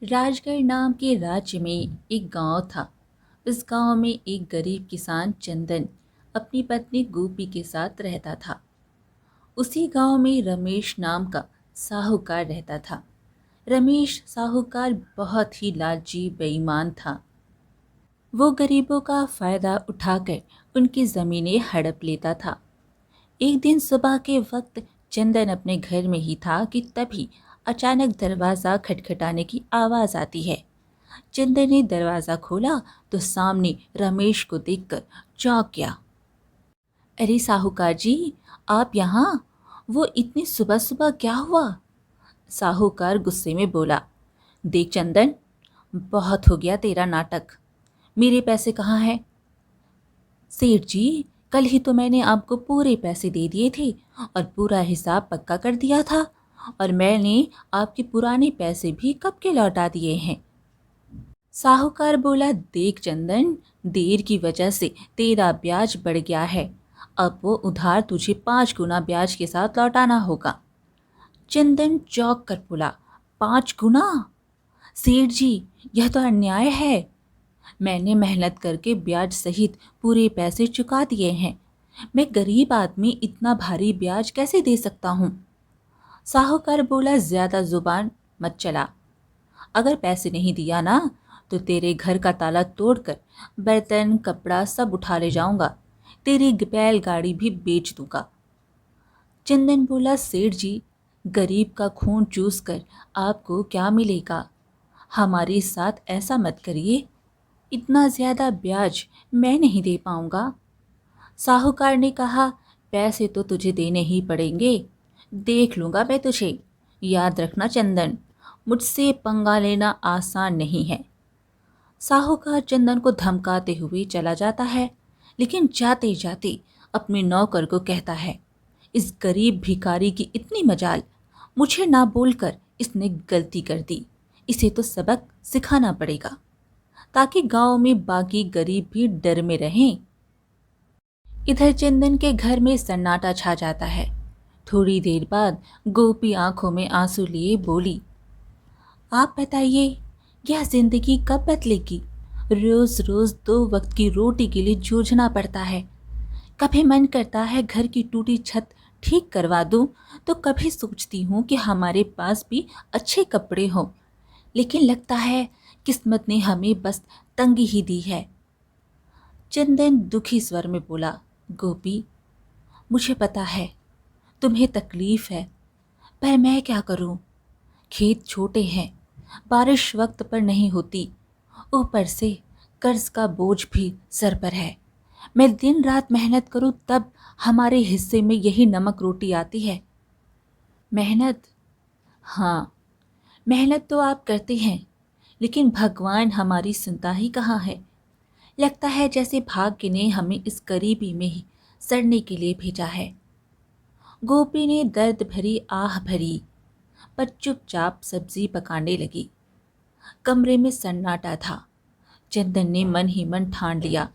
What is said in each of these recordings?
राजगढ़ नाम के राज्य में एक गांव था। उस गांव में एक गरीब किसान चंदन अपनी पत्नी गोपी के साथ रहता था। उसी गांव में रमेश नाम का साहूकार रहता था। रमेश साहूकार बहुत ही लालची बेईमान था। वो गरीबों का फायदा उठाकर उनकी जमीनें हड़प लेता था। एक दिन सुबह के वक्त चंदन अपने घर में ही था कि तभी अचानक दरवाज़ा खटखटाने की आवाज़ आती है। चंदन ने दरवाज़ा खोला तो सामने रमेश को देखकर चौंक गया। अरे साहूकार जी, आप यहाँ? वो इतनी सुबह सुबह क्या हुआ? साहूकार गुस्से में बोला। देख चंदन, बहुत हो गया तेरा नाटक। मेरे पैसे कहाँ हैं? सेठ जी, कल ही तो मैंने आपको पूरे पैसे दे दिए थे और पूरा हिसाब पक्का कर दिया था, और मैंने आपके पुराने पैसे भी कब के लौटा दिए हैं। साहूकार बोला, देख चंदन, देर की वजह से तेरा ब्याज बढ़ गया है। अब वो उधार तुझे 5 गुना ब्याज के साथ लौटाना होगा। चंदन चौंक कर बोला, 5 गुना? सेठ जी, यह तो अन्याय है। मैंने मेहनत करके ब्याज सहित पूरे पैसे चुका दिए हैं। मैं गरीब आदमी इतना भारी ब्याज कैसे दे सकता हूँ? साहूकार बोला, ज्यादा जुबान मत चला। अगर पैसे नहीं दिया ना तो तेरे घर का ताला तोड़कर बर्तन कपड़ा सब उठा ले जाऊंगा। तेरी बैलगाड़ी भी बेच दूंगा। चंदन बोला, सेठ जी, गरीब का खून चूस कर आपको क्या मिलेगा? हमारे साथ ऐसा मत करिए। इतना ज्यादा ब्याज मैं नहीं दे पाऊंगा। साहूकार ने कहा, पैसे तो तुझे देने ही पड़ेंगे। देख लूंगा मैं तुझे। याद रखना चंदन, मुझसे पंगा लेना आसान नहीं है। साहूकार चंदन को धमकाते हुए चला जाता है, लेकिन जाते जाते अपने नौकर को कहता है, इस गरीब भिखारी की इतनी मजाल, मुझे ना बोलकर इसने गलती कर दी। इसे तो सबक सिखाना पड़ेगा, ताकि गांव में बाकी गरीब भी डर में रहें। इधर चंदन के घर में सन्नाटा छा जाता है। थोड़ी देर बाद गोपी आंखों में आंसू लिए बोली, आप बताइए, यह जिंदगी कब बदलेगी? रोज रोज 2 वक्त की रोटी के लिए जूझना पड़ता है। कभी मन करता है घर की टूटी छत ठीक करवा दूं, तो कभी सोचती हूँ कि हमारे पास भी अच्छे कपड़े हों, लेकिन लगता है किस्मत ने हमें बस तंगी ही दी है। चंदन दुखी स्वर में बोला, गोपी, मुझे पता है तुम्हें तकलीफ है, पर मैं क्या करूं? खेत छोटे हैं, बारिश वक्त पर नहीं होती, ऊपर से कर्ज का बोझ भी सर पर है। मैं दिन रात मेहनत करूं तब हमारे हिस्से में यही नमक रोटी आती है। मेहनत? हाँ, मेहनत तो आप करते हैं, लेकिन भगवान हमारी सुनता ही कहाँ है। लगता है जैसे भाग्य ने हमें इस गरीबी में ही सड़ने के लिए भेजा है। गोपी ने दर्द भरी आह भरी, पर चुपचाप सब्जी पकाने लगी। कमरे में सन्नाटा था। चंदन ने मन ही मन ठान लिया,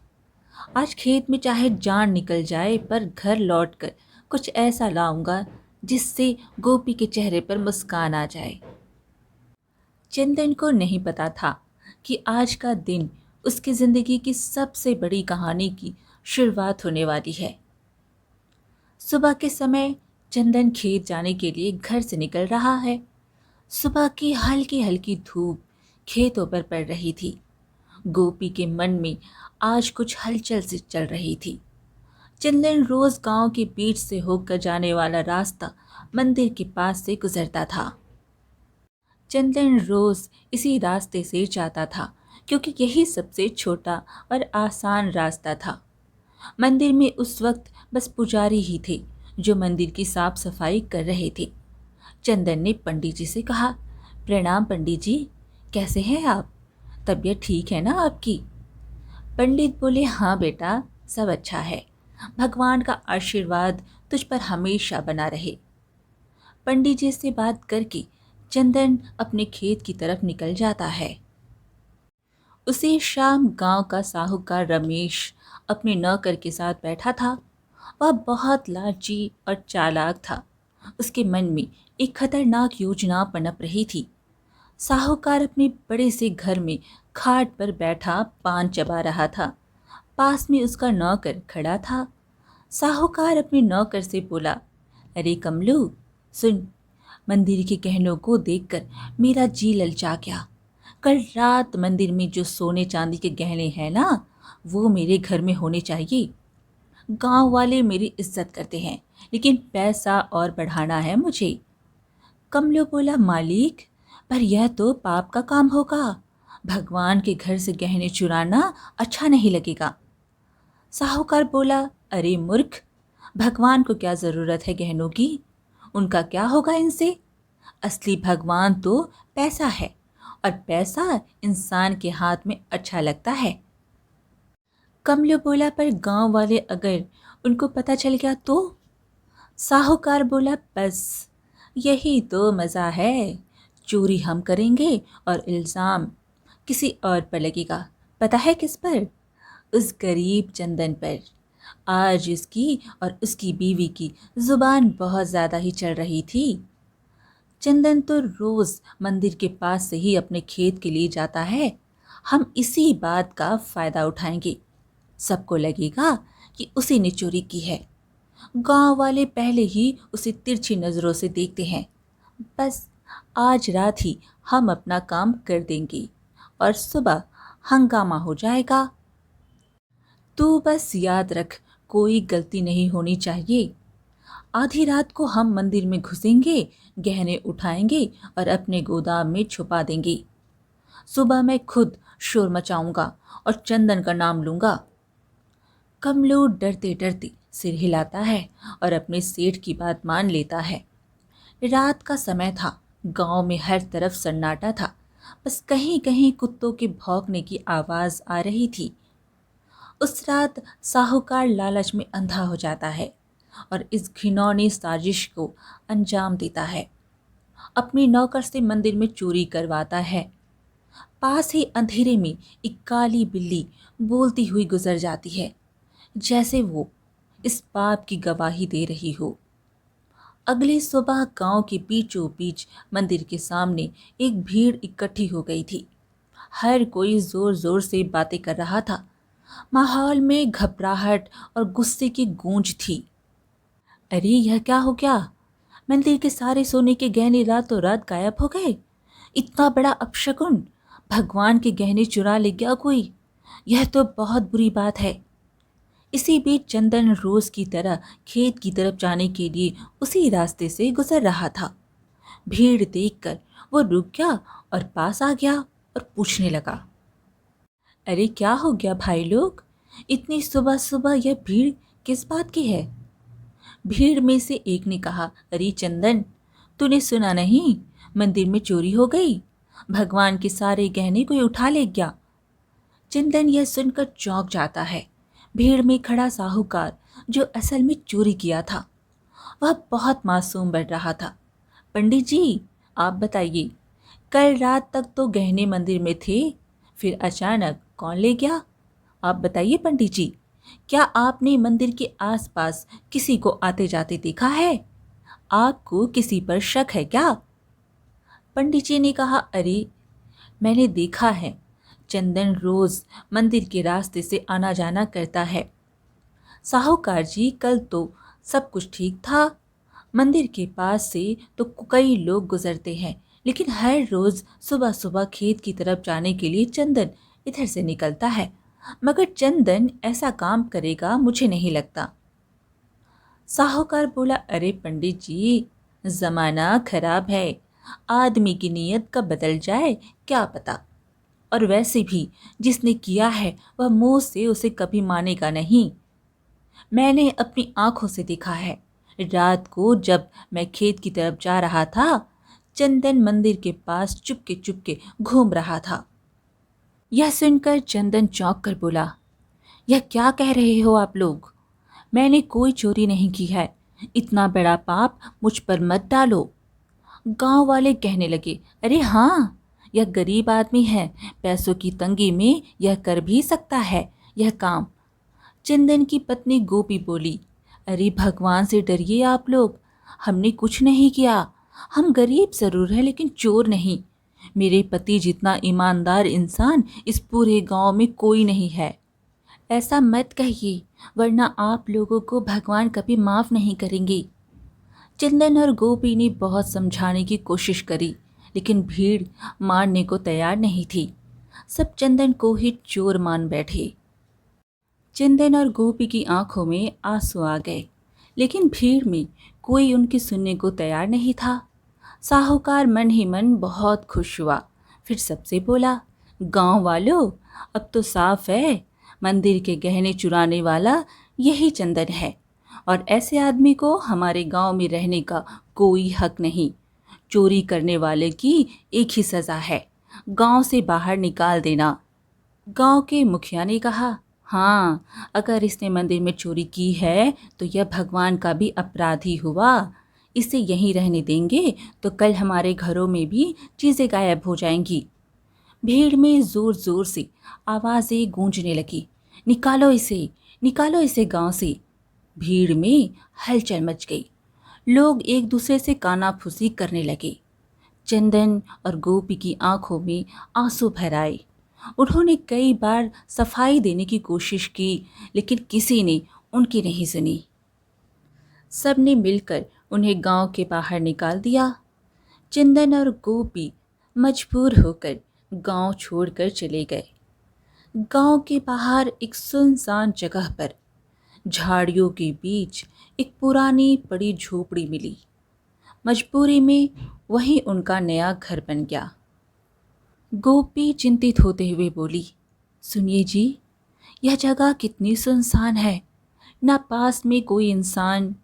आज खेत में चाहे जान निकल जाए, पर घर लौटकर कुछ ऐसा लाऊंगा जिससे गोपी के चेहरे पर मुस्कान आ जाए। चंदन को नहीं पता था कि आज का दिन उसकी जिंदगी की सबसे बड़ी कहानी की शुरुआत होने वाली है। सुबह के समय चंदन खेत जाने के लिए घर से निकल रहा है। सुबह की हल्की हल्की धूप खेतों पर पड़ रही थी। गोपी के मन में आज कुछ हलचल सी चल रही थी। चंदन रोज गांव के बीच से होकर जाने वाला रास्ता मंदिर के पास से गुजरता था। चंदन रोज इसी रास्ते से जाता था, क्योंकि यही सबसे छोटा और आसान रास्ता था। मंदिर में उस वक्त बस पुजारी ही थे जो मंदिर की साफ सफाई कर रहे थे। चंदन ने पंडित जी से कहा, प्रणाम पंडित जी, कैसे हैं आप? तबीयत ठीक है ना आपकी? पंडित बोले, हाँ बेटा, सब अच्छा है। भगवान का आशीर्वाद तुझ पर हमेशा बना रहे। पंडित जी से बात करके चंदन अपने खेत की तरफ निकल जाता है। उसी शाम गांव का साहूकार रमेश अपने नौकर के साथ बैठा था। वह बहुत लालची और चालाक था। उसके मन में एक खतरनाक योजना पनप रही थी। साहूकार अपने बड़े से घर में खाट पर बैठा पान चबा रहा था। पास में उसका नौकर खड़ा था। साहूकार अपने नौकर से बोला, अरे कमलू, सुन, मंदिर के गहनों को देखकर मेरा जी ललचा गया। कल रात मंदिर में जो सोने चांदी के गहने हैं ना, वो मेरे घर में होने चाहिए। गांव वाले मेरी इज्जत करते हैं, लेकिन पैसा और बढ़ाना है मुझे। कमलो बोला, मालिक, पर यह तो पाप का काम होगा। भगवान के घर से गहने चुराना अच्छा नहीं लगेगा। साहूकार बोला, अरे मूर्ख, भगवान को क्या जरूरत है गहनों की? उनका क्या होगा इनसे? असली भगवान तो पैसा है, और पैसा इंसान के हाथ में अच्छा लगता है। कमलो बोला, पर गांव वाले अगर उनको पता चल गया तो? साहूकार बोला, बस यही तो मज़ा है। चोरी हम करेंगे और इल्ज़ाम किसी और पर लगेगा। पता है किस पर? उस गरीब चंदन पर। आज उसकी और उसकी बीवी की जुबान बहुत ज़्यादा ही चल रही थी। चंदन तो रोज़ मंदिर के पास से ही अपने खेत के लिए जाता है। हम इसी बात का फ़ायदा उठाएंगे। सबको लगेगा कि उसी ने चोरी की है। गांव वाले पहले ही उसे तिरछी नज़रों से देखते हैं। बस आज रात ही हम अपना काम कर देंगे और सुबह हंगामा हो जाएगा। तू बस याद रख, कोई गलती नहीं होनी चाहिए। आधी रात को हम मंदिर में घुसेंगे, गहने उठाएंगे और अपने गोदाम में छुपा देंगे। सुबह मैं खुद शोर मचाऊंगा और चंदन का नाम लूंगा। कमलू डरते डरते सिर हिलाता है और अपने सेठ की बात मान लेता है। रात का समय था। गांव में हर तरफ सन्नाटा था। बस कहीं कहीं कुत्तों के भौंकने की आवाज़ आ रही थी। उस रात साहूकार लालच में अंधा हो जाता है और इस घिनौनी साजिश को अंजाम देता है। अपने नौकर से मंदिर में चोरी करवाता है। पास ही अंधेरे में एक काली बिल्ली बोलती हुई गुजर जाती है, जैसे वो इस पाप की गवाही दे रही हो। अगली सुबह गांव के बीचों बीच मंदिर के सामने एक भीड़ इकट्ठी हो गई थी। हर कोई जोर जोर से बातें कर रहा था। माहौल में घबराहट और गुस्से की गूंज थी। अरे यह क्या हो गया? मंदिर के सारे सोने के गहने रातों रात गायब हो गए। इतना बड़ा अपशकुन! भगवान के गहने चुरा ले गया कोई। यह तो बहुत बुरी बात है। इसी बीच चंदन रोज की तरह खेत की तरफ जाने के लिए उसी रास्ते से गुजर रहा था। भीड़ देखकर वो रुक गया और पास आ गया और पूछने लगा, अरे क्या हो गया भाई लोग? इतनी सुबह सुबह यह भीड़ किस बात की है? भीड़ में से एक ने कहा, अरे चंदन, तूने सुना नहीं? मंदिर में चोरी हो गई। भगवान के सारे गहने कोई उठा ले गया। चंदन यह सुनकर चौंक जाता है। भीड़ में खड़ा साहूकार, जो असल में चोरी किया था, वह बहुत मासूम बन रहा था। पंडित जी, आप बताइए, कल रात तक तो गहने मंदिर में थे, फिर अचानक कौन ले गया? आप बताइए पंडित जी, क्या आपने मंदिर के आसपास किसी को आते जाते देखा है? आपको किसी पर शक है क्या? पंडित जी ने कहा, अरे मैंने देखा है, चंदन रोज मंदिर के रास्ते से आना जाना करता है। साहूकार जी, कल तो सब कुछ ठीक था। मंदिर के पास से तो कई लोग गुजरते हैं, लेकिन हर रोज सुबह सुबह खेत की तरफ जाने के लिए चंदन इधर से निकलता है। मगर चंदन ऐसा काम करेगा मुझे नहीं लगता। साहूकार बोला, अरे पंडित जी, जमाना खराब है। आदमी की नीयत कब बदल जाए क्या पता। और वैसे भी जिसने किया है वह मुंह से उसे कभी मानेगा नहीं। मैंने अपनी आंखों से देखा है। रात को जब मैं खेत की तरफ जा रहा था, चंदन मंदिर के पास चुपके चुपके घूम रहा था। यह सुनकर चंदन चौंक कर बोला, यह क्या कह रहे हो आप लोग? मैंने कोई चोरी नहीं की है। इतना बड़ा पाप मुझ पर मत डालो। गांव वाले कहने लगे, अरे हाँ, यह गरीब आदमी है, पैसों की तंगी में यह कर भी सकता है यह काम। चंदन की पत्नी गोपी बोली, अरे भगवान से डरिए आप लोग, हमने कुछ नहीं किया। हम गरीब जरूर हैं लेकिन चोर नहीं। मेरे पति जितना ईमानदार इंसान इस पूरे गांव में कोई नहीं है। ऐसा मत कहिए, वरना आप लोगों को भगवान कभी माफ़ नहीं करेंगे। चंदन और गोपी ने बहुत समझाने की कोशिश करी, लेकिन भीड़ मानने को तैयार नहीं थी। सब चंदन को ही चोर मान बैठे। चंदन और गोपी की आंखों में आंसू आ गए, लेकिन भीड़ में कोई उनकी सुनने को तैयार नहीं था। साहूकार मन ही मन बहुत खुश हुआ। फिर सबसे बोला, गांव वालों, अब तो साफ है, मंदिर के गहने चुराने वाला यही चंदन है, और ऐसे आदमी को हमारे गांव में रहने का कोई हक नहीं। चोरी करने वाले की एक ही सज़ा है, गांव से बाहर निकाल देना। गांव के मुखिया ने कहा, हाँ, अगर इसने मंदिर में चोरी की है तो यह भगवान का भी अपराधी हुआ। इसे यहीं रहने देंगे तो कल हमारे घरों में भी चीज़ें गायब हो जाएंगी। भीड़ में जोर जोर से आवाज़ें गूंजने लगी, निकालो इसे गांव से। भीड़ में हलचल मच गई। लोग एक दूसरे से कानाफूसी करने लगे। चंदन और गोपी की आंखों में आंसू भर आए। उन्होंने कई बार सफाई देने की कोशिश की, लेकिन किसी ने उनकी नहीं सुनी। सबने मिलकर उन्हें गांव के बाहर निकाल दिया। चंदन और गोपी मजबूर होकर गांव छोड़कर चले गए। गांव के बाहर एक सुनसान जगह पर झाड़ियों के बीच एक पुरानी पड़ी झोपड़ी मिली। मजबूरी में वही उनका नया घर बन गया। गोपी चिंतित होते हुए बोली, सुनिए जी, यह जगह कितनी सुनसान है। ना पास में कोई इंसान,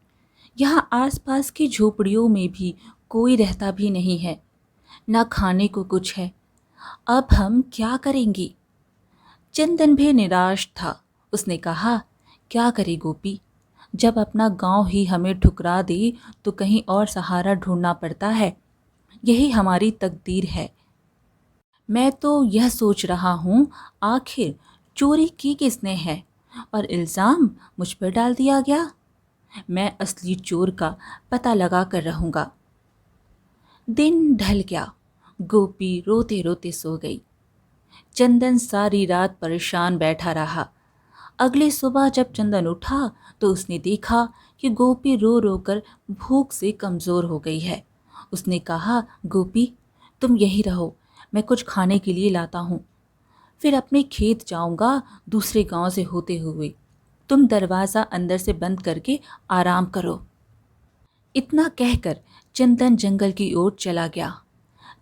यहाँ आसपास की झोपड़ियों में भी कोई रहता भी नहीं है। ना खाने को कुछ है। अब हम क्या करेंगे? चंदन भी निराश था। उसने कहा, क्या करे गोपी, जब अपना गांव ही हमें ठुकरा दे तो कहीं और सहारा ढूंढना पड़ता है। यही हमारी तकदीर है। मैं तो यह सोच रहा हूँ, आखिर चोरी की किसने है और इल्ज़ाम मुझ पर डाल दिया गया। मैं असली चोर का पता लगा कर रहूँगा। दिन ढल गया। गोपी रोते रोते सो गई। चंदन सारी रात परेशान बैठा रहा। अगली सुबह जब चंदन उठा तो उसने देखा कि गोपी रो रो कर भूख से कमज़ोर हो गई है। उसने कहा, गोपी, तुम यहीं रहो, मैं कुछ खाने के लिए लाता हूँ। फिर अपने खेत जाऊँगा दूसरे गांव से होते हुए। तुम दरवाज़ा अंदर से बंद करके आराम करो। इतना कहकर चंदन जंगल की ओर चला गया।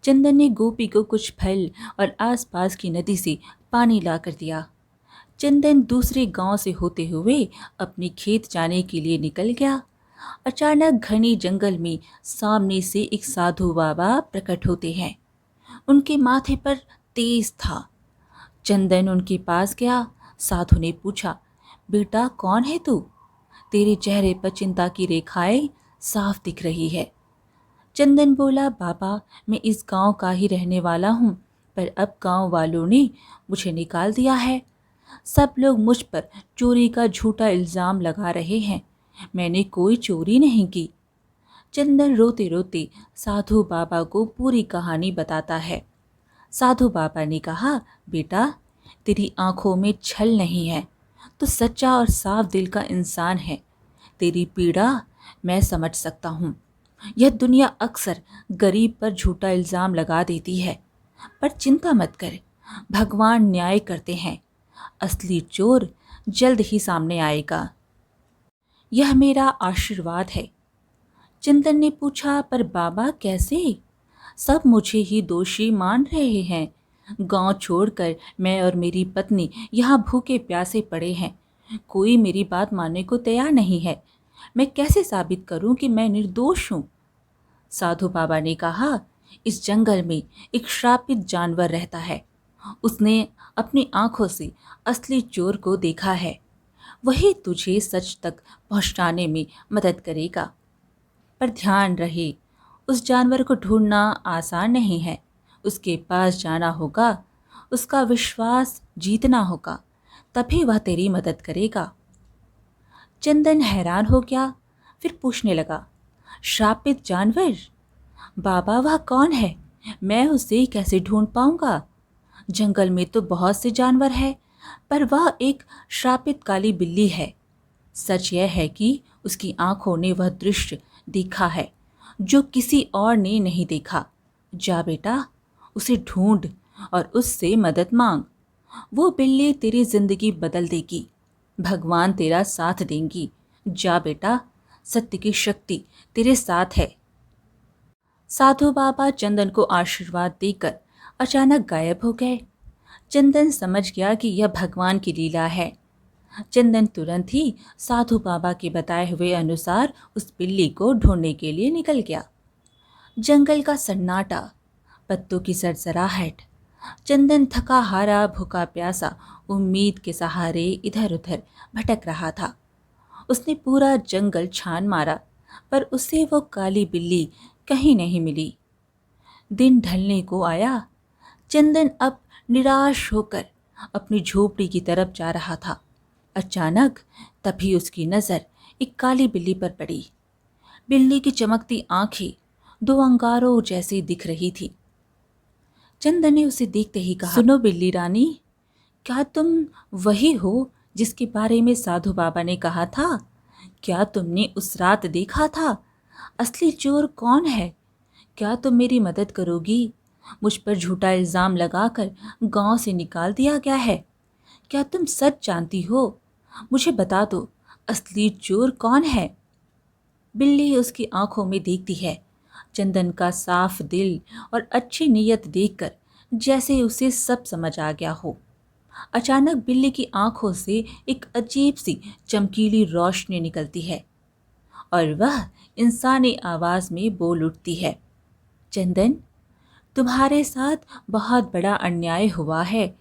चंदन ने गोपी को कुछ फल और आसपास की नदी से पानी ला कर दिया। चंदन दूसरे गांव से होते हुए अपने खेत जाने के लिए निकल गया। अचानक घने जंगल में सामने से एक साधु बाबा प्रकट होते हैं। उनके माथे पर तेज था। चंदन उनके पास गया। साधु ने पूछा, बेटा, कौन है तू? तेरे चेहरे पर चिंता की रेखाएं साफ दिख रही है। चंदन बोला, बाबा, मैं इस गांव का ही रहने वाला हूँ, पर अब गांव वालों ने मुझे निकाल दिया है। सब लोग मुझ पर चोरी का झूठा इल्ज़ाम लगा रहे हैं। मैंने कोई चोरी नहीं की। चंदन रोते रोते साधु बाबा को पूरी कहानी बताता है। साधु बाबा ने कहा, बेटा, तेरी आंखों में छल नहीं है, तो सच्चा और साफ दिल का इंसान है। तेरी पीड़ा मैं समझ सकता हूँ। यह दुनिया अक्सर गरीब पर झूठा इल्ज़ाम लगा देती है, पर चिंता मत कर, भगवान न्याय करते हैं। असली चोर जल्द ही सामने आएगा। यह मेरा आशीर्वाद है। चंदन ने पूछा, पर बाबा कैसे? सब मुझे ही दोषी मान रहे हैं। गांव छोड़कर मैं और मेरी पत्नी यहाँ भूखे प्यासे पड़े हैं। कोई मेरी बात मानने को तैयार नहीं है। मैं कैसे साबित करूं कि मैं निर्दोष हूँ? साधु बाबा ने कहा, इस जंगल में एक श्रापित जानवर रहता है। उसने अपनी आंखों से असली चोर को देखा है। वही तुझे सच तक पहुंचाने में मदद करेगा। पर ध्यान रहे, उस जानवर को ढूंढना आसान नहीं है। उसके पास जाना होगा, उसका विश्वास जीतना होगा, तभी वह तेरी मदद करेगा। चंदन हैरान हो गया। फिर पूछने लगा, श्रापित जानवर? बाबा, वह कौन है? मैं उसे कैसे ढूंढ पाऊंगा? जंगल में तो बहुत से जानवर हैं, पर वह एक श्रापित काली बिल्ली है। सच यह है कि उसकी आंखों ने वह दृश्य देखा है जो किसी और ने नहीं देखा। जा बेटा, उसे ढूंढ और उससे मदद मांग। वो बिल्ली तेरी जिंदगी बदल देगी। भगवान तेरा साथ देंगी। जा बेटा, सत्य की शक्ति तेरे साथ है। साधु बाबा चंदन को आशीर्वाद देकर अचानक गायब हो गए। चंदन समझ गया कि यह भगवान की लीला है। चंदन तुरंत ही साधु बाबा के बताए हुए अनुसार उस बिल्ली को ढूंढने के लिए निकल गया। जंगल का सन्नाटा, पत्तों की सरसराहट। चंदन थका हारा, भूखा प्यासा, उम्मीद के सहारे इधर उधर भटक रहा था। उसने पूरा जंगल छान मारा, पर उसे वो काली बिल्ली कहीं नहीं मिली। दिन ढलने को आया। चंदन अब निराश होकर अपनी झोपड़ी की तरफ जा रहा था। अचानक तभी उसकी नजर एक काली बिल्ली पर पड़ी। बिल्ली की चमकती आंखें दो अंगारों जैसी दिख रही थी। चंदन ने उसे देखते ही कहा, सुनो बिल्ली रानी, क्या तुम वही हो जिसके बारे में साधु बाबा ने कहा था? क्या तुमने उस रात देखा था? असली चोर कौन है? क्या तुम मेरी मदद करोगी? मुझ पर झूठा इल्जाम लगाकर गांव से निकाल दिया गया है। क्या तुम सच जानती हो? मुझे बता दो, असली चोर कौन है? बिल्ली उसकी आंखों में देखती है। चंदन का साफ दिल और अच्छी नीयत देखकर जैसे उसे सब समझ आ गया हो। अचानक बिल्ली की आंखों से एक अजीब सी चमकीली रोशनी निकलती है और वह इंसानी आवाज में बोल उठती है, चंदन, तुम्हारे साथ बहुत बड़ा अन्याय हुआ है।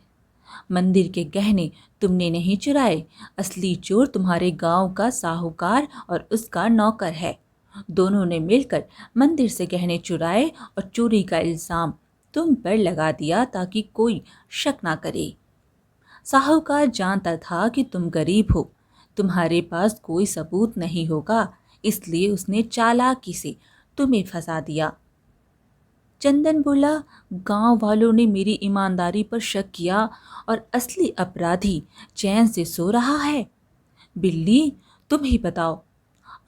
मंदिर के गहने तुमने नहीं चुराए। असली चोर तुम्हारे गांव का साहूकार और उसका नौकर है। दोनों ने मिलकर मंदिर से गहने चुराए और चोरी का इल्जाम तुम पर लगा दिया ताकि कोई शक ना करे। साहूकार जानता था कि तुम गरीब हो, तुम्हारे पास कोई सबूत नहीं होगा, इसलिए उसने चालाकी से तुम्हें फंसा दिया। चंदन बोला, गांव वालों ने मेरी ईमानदारी पर शक किया और असली अपराधी चैन से सो रहा है। बिल्ली, तुम ही बताओ,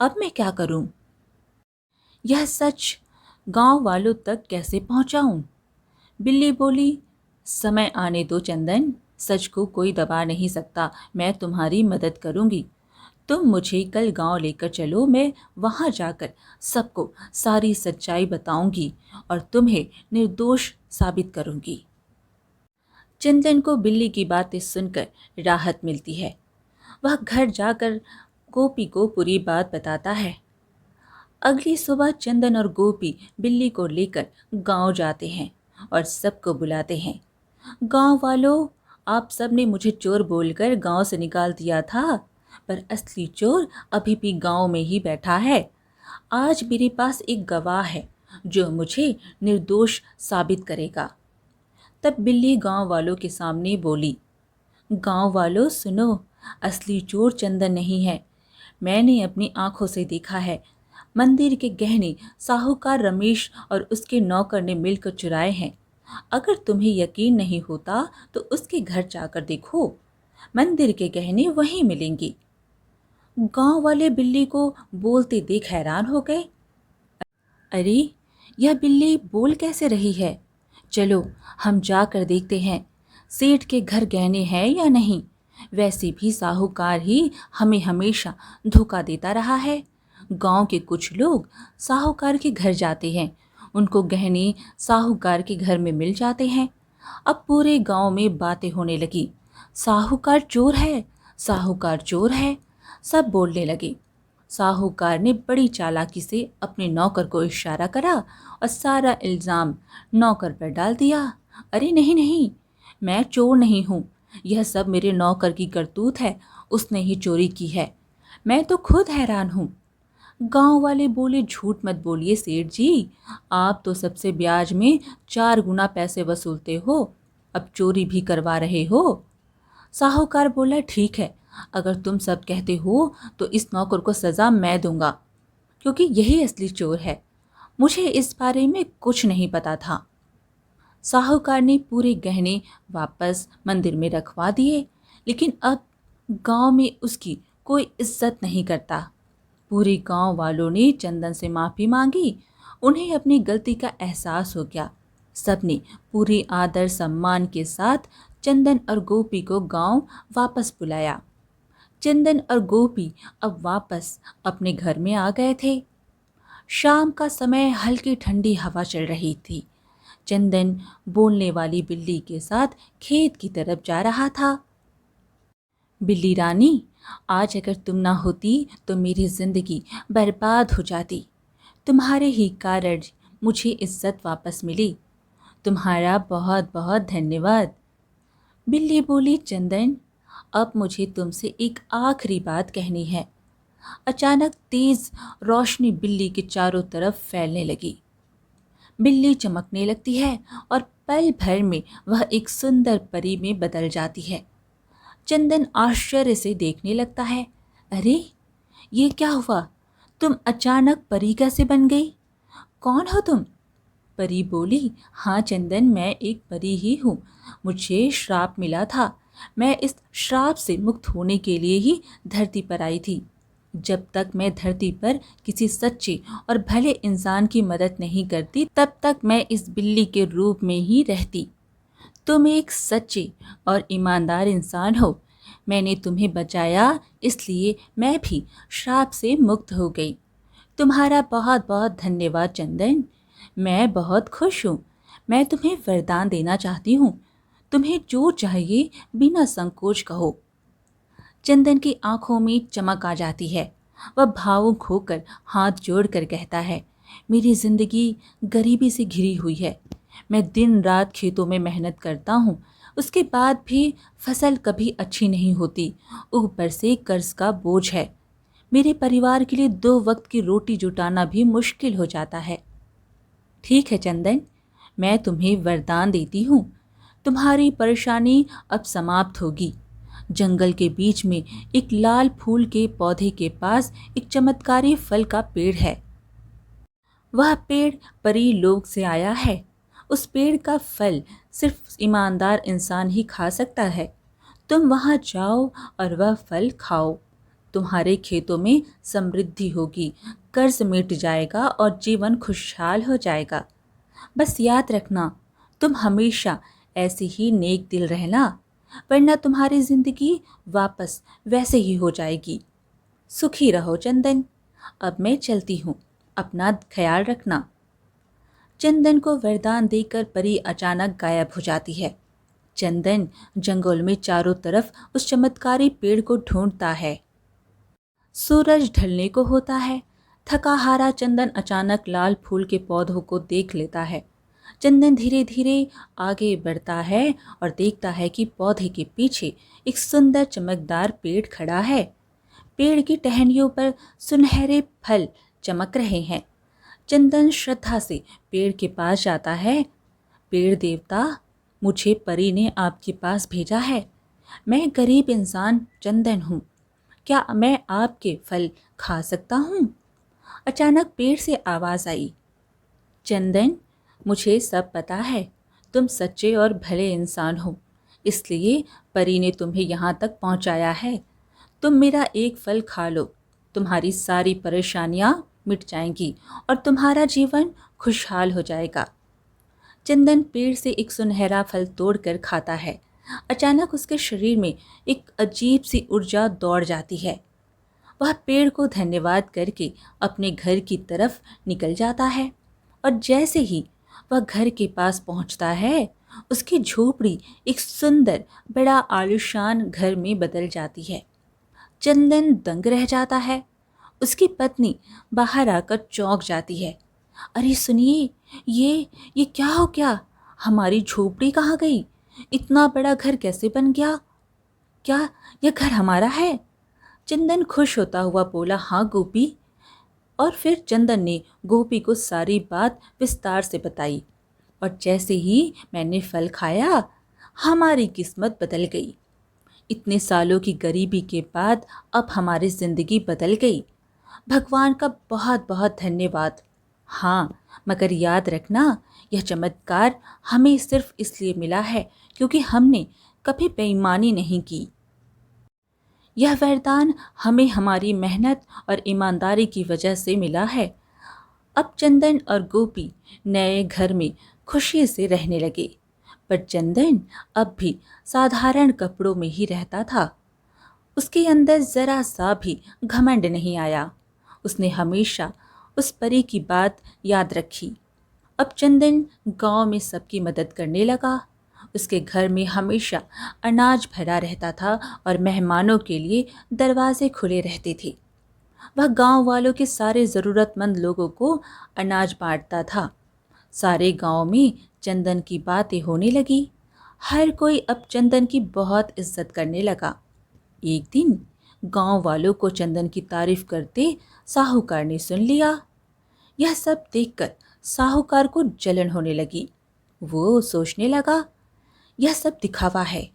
अब मैं क्या करूं? यह सच गांव वालों तक कैसे पहुंचाऊं? बिल्ली बोली, समय आने दो चंदन, सच को कोई दबा नहीं सकता। मैं तुम्हारी मदद करूंगी। तुम मुझे कल गांव लेकर चलो, मैं वहां जाकर सबको सारी सच्चाई बताऊंगी और तुम्हें निर्दोष साबित करूंगी। चंदन को बिल्ली की बातें सुनकर राहत मिलती है। वह घर जाकर गोपी को पूरी बात बताता है। अगली सुबह चंदन और गोपी बिल्ली को लेकर गांव जाते हैं और सबको बुलाते हैं। गांव वालों, आप सब ने मुझे चोर बोलकर गांव से निकाल दिया था, पर असली चोर अभी भी गांव में ही बैठा है। आज मेरे पास एक गवाह है जो मुझे निर्दोष साबित करेगा। तब बिल्ली गांव वालों के सामने बोली, गांव वालों सुनो, असली चोर चंदन नहीं है। मैंने अपनी आंखों से देखा है। मंदिर के गहने साहूकार रमेश और उसके नौकर ने मिलकर चुराए हैं। अगर तुम्हें यकीन नहीं होता तो उसके घर जाकर देखो, मंदिर के गहने वहीं मिलेंगे। गांव वाले बिल्ली को बोलते देख हैरान हो गए। अरे, यह बिल्ली बोल कैसे रही है? चलो हम जाकर देखते हैं, सेठ के घर गहने हैं या नहीं। वैसे भी साहूकार ही हमें हमेशा धोखा देता रहा है। गांव के कुछ लोग साहूकार के घर जाते हैं, उनको गहने साहूकार के घर में मिल जाते हैं। अब पूरे गांव में बातें होने लगी, साहूकार चोर है, साहूकार चोर है। सब बोलने लगे। साहूकार ने बड़ी चालाकी से अपने नौकर को इशारा करा और सारा इल्ज़ाम नौकर पर डाल दिया। अरे नहीं नहीं, मैं चोर नहीं हूँ, यह सब मेरे नौकर की करतूत है, उसने ही चोरी की है। मैं तो खुद हैरान हूँ। गांव वाले बोले, झूठ मत बोलिए सेठ जी, आप तो सबसे ब्याज में 4 गुना पैसे वसूलते हो, अब चोरी भी करवा रहे हो। साहूकार बोला, ठीक है, अगर तुम सब कहते हो तो इस नौकर को सज़ा मैं दूंगा, क्योंकि यही असली चोर है। मुझे इस बारे में कुछ नहीं पता था। साहूकार ने पूरे गहने वापस मंदिर में रखवा दिए, लेकिन अब गांव में उसकी कोई इज्जत नहीं करता। पूरे गांव वालों ने चंदन से माफ़ी मांगी। उन्हें अपनी गलती का एहसास हो गया। सबने पूरे आदर सम्मान के साथ चंदन और गोपी को गांव वापस बुलाया। चंदन और गोपी अब वापस अपने घर में आ गए थे। शाम का समय, हल्की ठंडी हवा चल रही थी। चंदन बोलने वाली बिल्ली के साथ खेत की तरफ जा रहा था। बिल्ली रानी, आज अगर तुम ना होती तो मेरी जिंदगी बर्बाद हो जाती। तुम्हारे ही कारण मुझे इज्जत वापस मिली। तुम्हारा बहुत बहुत धन्यवाद। बिल्ली बोली, चंदन, अब मुझे तुमसे एक आखिरी बात कहनी है। अचानक तेज रोशनी बिल्ली के चारों तरफ फैलने लगी। बिल्ली चमकने लगती है और पल भर में वह एक सुंदर परी में बदल जाती है। चंदन आश्चर्य से देखने लगता है। अरे, ये क्या हुआ? तुम अचानक परी कैसे बन गई? कौन हो तुम? परी बोली, हाँ चंदन, मैं एक परी ही हूँ। मुझे श्राप मिला था। मैं इस श्राप से मुक्त होने के लिए ही धरती पर आई थी। जब तक मैं धरती पर किसी सच्चे और भले इंसान की मदद नहीं करती, तब तक मैं इस बिल्ली के रूप में ही रहती। तुम एक सच्चे और ईमानदार इंसान हो। मैंने तुम्हें बचाया, इसलिए मैं भी श्राप से मुक्त हो गई। तुम्हारा बहुत बहुत धन्यवाद चंदन। मैं बहुत खुश हूँ। मैं तुम्हें वरदान देना चाहती हूँ। तुम्हें जो चाहिए बिना संकोच कहो। चंदन की आंखों में चमक आ जाती है। वह भावुक होकर हाथ जोड़कर कहता है, मेरी जिंदगी गरीबी से घिरी हुई है। मैं दिन रात खेतों में मेहनत करता हूँ, उसके बाद भी फसल कभी अच्छी नहीं होती। ऊपर से कर्ज का बोझ है। मेरे परिवार के लिए 2 वक्त की रोटी जुटाना भी मुश्किल हो जाता है। ठीक है चंदन, मैं तुम्हें वरदान देती हूँ। तुम्हारी परेशानी अब समाप्त होगी। जंगल के बीच में एक लाल फूल के पौधे के पास एक चमत्कारी फल का पेड़ है। वह पेड़ परी लोक से आया है। उस पेड़ का फल सिर्फ ईमानदार इंसान ही खा सकता है। तुम वहां जाओ और वह फल खाओ। तुम्हारे खेतों में समृद्धि होगी, कर्ज मिट जाएगा और जीवन खुशहाल हो जाएगा। बस याद रखना, तुम हमेशा ऐसे ही नेक दिल रहना, वरना तुम्हारी जिंदगी वापस वैसे ही हो जाएगी। सुखी रहो चंदन। अब मैं चलती हूँ, अपना ख्याल रखना। चंदन को वरदान देकर परी अचानक गायब हो जाती है। चंदन जंगल में चारों तरफ उस चमत्कारी पेड़ को ढूंढता है। सूरज ढलने को होता है। थका हारा चंदन अचानक लाल फूल के पौधों को देख लेता है। चंदन धीरे धीरे आगे बढ़ता है और देखता है कि पौधे के पीछे एक सुंदर चमकदार पेड़ खड़ा है। पेड़ की टहनियों पर सुनहरे फल चमक रहे हैं। चंदन श्रद्धा से पेड़ के पास जाता है। पेड़ देवता, मुझे परी ने आपके पास भेजा है। मैं गरीब इंसान चंदन हूँ। क्या मैं आपके फल खा सकता हूँ? अचानक पेड़ से आवाज़ आई, चंदन, मुझे सब पता है। तुम सच्चे और भले इंसान हो, इसलिए परी ने तुम्हें यहाँ तक पहुँचाया है। तुम मेरा एक फल खा लो, तुम्हारी सारी परेशानियाँ मिट जाएंगी और तुम्हारा जीवन खुशहाल हो जाएगा। चंदन पेड़ से एक सुनहरा फल तोड़कर खाता है। अचानक उसके शरीर में एक अजीब सी ऊर्जा दौड़ जाती है। वह पेड़ को धन्यवाद करके अपने घर की तरफ निकल जाता है और जैसे ही वह घर के पास पहुंचता है, उसकी झोपड़ी एक सुंदर बड़ा आलीशान घर में बदल जाती है। चंदन दंग रह जाता है। उसकी पत्नी बाहर आकर चौंक जाती है। अरे सुनिए, ये क्या हो गया? हमारी झोपड़ी कहाँ गई? इतना बड़ा घर कैसे बन गया? क्या यह घर हमारा है? चंदन खुश होता हुआ बोला, हाँ गोपी। और फिर चंदन ने गोपी को सारी बात विस्तार से बताई। और जैसे ही मैंने फल खाया, हमारी किस्मत बदल गई। इतने सालों की गरीबी के बाद अब हमारी जिंदगी बदल गई। भगवान का बहुत बहुत धन्यवाद। हाँ, मगर याद रखना, यह चमत्कार हमें सिर्फ इसलिए मिला है क्योंकि हमने कभी बेईमानी नहीं की। यह वरदान हमें हमारी मेहनत और ईमानदारी की वजह से मिला है। अब चंदन और गोपी नए घर में खुशी से रहने लगे, पर चंदन अब भी साधारण कपड़ों में ही रहता था। उसके अंदर जरा सा भी घमंड नहीं आया। उसने हमेशा उस परी की बात याद रखी। अब चंदन गांव में सबकी मदद करने लगा। उसके घर में हमेशा अनाज भरा रहता था और मेहमानों के लिए दरवाजे खुले रहते थे। वह गांव वालों के सारे ज़रूरतमंद लोगों को अनाज बांटता था। सारे गांव में चंदन की बातें होने लगी। हर कोई अब चंदन की बहुत इज्जत करने लगा। एक दिन गांव वालों को चंदन की तारीफ करते साहूकार ने सुन लिया। यह सब देखकर साहूकार को जलन होने लगी। वो सोचने लगा, यह सब दिखावा है।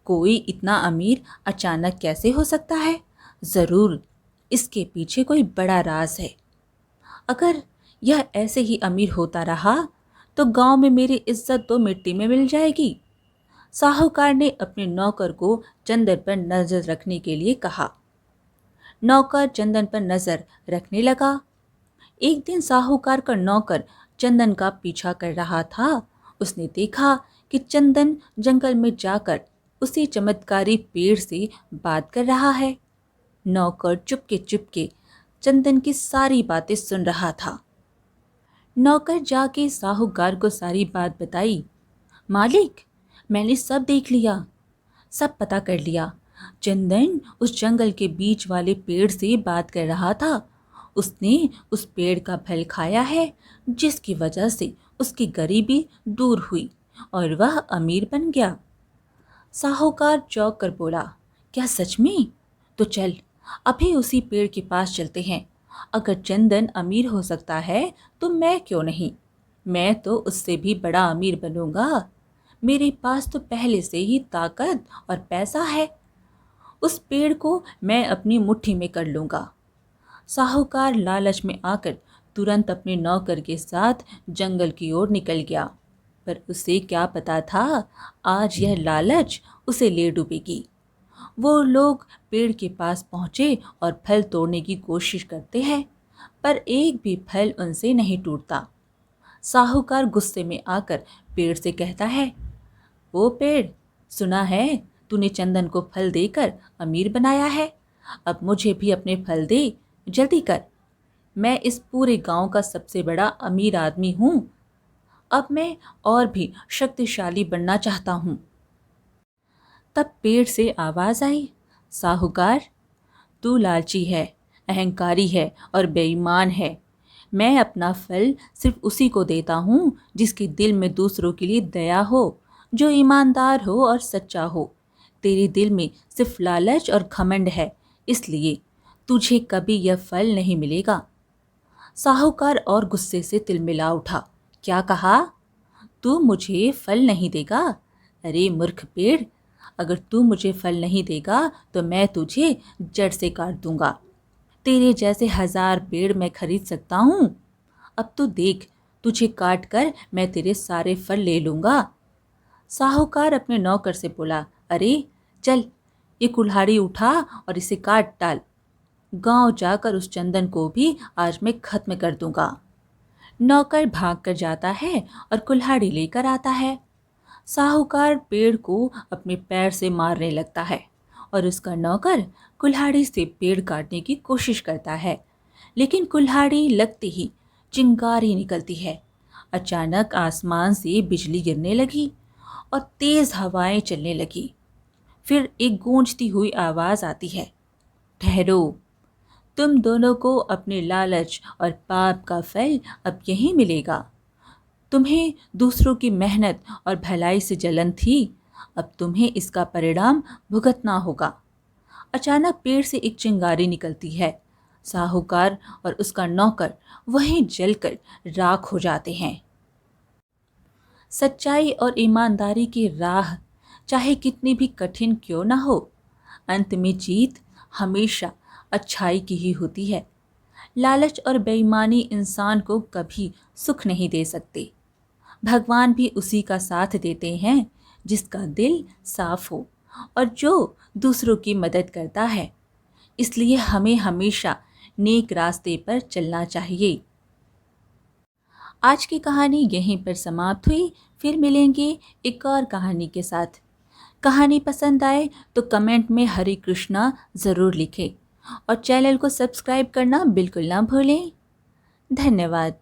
कोई इतना अमीर अचानक कैसे हो सकता है? ज़रूर इसके पीछे कोई बड़ा राज है। अगर यह ऐसे ही अमीर होता रहा तो गांव में मेरी इज्जत तो मिट्टी में मिल जाएगी। साहूकार ने अपने नौकर को चंदन पर नजर रखने के लिए कहा। नौकर चंदन पर नजर रखने लगा। एक दिन साहूकार का नौकर चंदन का पीछा कर रहा था। उसने देखा कि चंदन जंगल में जाकर उसी चमत्कारी पेड़ से बात कर रहा है। नौकर चुपके चुपके चंदन की सारी बातें सुन रहा था। नौकर जाके साहूकार को सारी बात बताई। मालिक, मैंने सब देख लिया, सब पता कर लिया। चंदन उस जंगल के बीच वाले पेड़ से बात कर रहा था। उसने उस पेड़ का फल खाया है, जिसकी वजह से उसकी गरीबी दूर हुई और वह अमीर बन गया। साहूकार चौंक कर बोला, क्या सच में? तो चल अभी उसी पेड़ के पास चलते हैं। अगर चंदन अमीर हो सकता है तो मैं क्यों नहीं? मैं तो उससे भी बड़ा अमीर बनूंगा। मेरे पास तो पहले से ही ताकत और पैसा है। उस पेड़ को मैं अपनी मुट्ठी में कर लूंगा। साहूकार लालच में आकर तुरंत अपने नौकर के साथ जंगल की ओर निकल गया। पर उसे क्या पता था, आज यह लालच उसे ले डूबेगी। वो लोग पेड़ के पास पहुंचे और फल तोड़ने की कोशिश करते हैं, पर एक भी फल उनसे नहीं टूटता। साहूकार गुस्से में आकर पेड़ से कहता है, ओ पेड़, सुना है तूने चंदन को फल देकर अमीर बनाया है। अब मुझे भी अपने फल दे, जल्दी कर। मैं इस पूरे गांव का सबसे बड़ा अमीर आदमी हूँ। अब मैं और भी शक्तिशाली बनना चाहता हूँ। तब पेड़ से आवाज आई, साहूकार, तू लालची है, अहंकारी है और बेईमान है। मैं अपना फल सिर्फ उसी को देता हूँ जिसके दिल में दूसरों के लिए दया हो, जो ईमानदार हो और सच्चा हो। तेरे दिल में सिर्फ लालच और घमंड है, इसलिए तुझे कभी यह फल नहीं मिलेगा। साहूकार और गुस्से से तिलमिला उठा। क्या कहा? तू मुझे फल नहीं देगा? अरे मूर्ख पेड़, अगर तू मुझे फल नहीं देगा तो मैं तुझे जड़ से काट दूंगा। तेरे जैसे 1000 पेड़ मैं खरीद सकता हूँ। अब तू देख, तुझे काट कर मैं तेरे सारे फल ले लूंगा। साहूकार अपने नौकर से बोला, अरे चल, ये कुल्हाड़ी उठा और इसे काट डाल। गांव जाकर उस चंदन को भी आज मैं खत्म कर दूंगा। नौकर भाग कर जाता है और कुल्हाड़ी लेकर आता है। साहूकार पेड़ को अपने पैर से मारने लगता है और उसका नौकर कुल्हाड़ी से पेड़ काटने की कोशिश करता है, लेकिन कुल्हाड़ी लगते ही चिंगारी निकलती है। अचानक आसमान से बिजली गिरने लगी और तेज हवाएं चलने लगी। फिर एक गूंजती हुई आवाज आती है, ठहरो, तुम दोनों को अपने लालच और पाप का फल अब यहीं मिलेगा। तुम्हें दूसरों की मेहनत और भलाई से जलन थी, अब तुम्हें इसका परिणाम भुगतना होगा। अचानक पेड़ से एक चिंगारी निकलती है। साहूकार और उसका नौकर वहीं जलकर राख हो जाते हैं। सच्चाई और ईमानदारी की राह चाहे कितनी भी कठिन क्यों ना हो, अंत में जीत हमेशा अच्छाई की ही होती है। लालच और बेईमानी इंसान को कभी सुख नहीं दे सकते। भगवान भी उसी का साथ देते हैं जिसका दिल साफ हो और जो दूसरों की मदद करता है। इसलिए हमें हमेशा नेक रास्ते पर चलना चाहिए। आज की कहानी यहीं पर समाप्त हुई। फिर मिलेंगे एक और कहानी के साथ। कहानी पसंद आए तो कमेंट में हरे कृष्णा ज़रूर लिखें और चैनल को सब्सक्राइब करना बिल्कुल ना भूलें। धन्यवाद।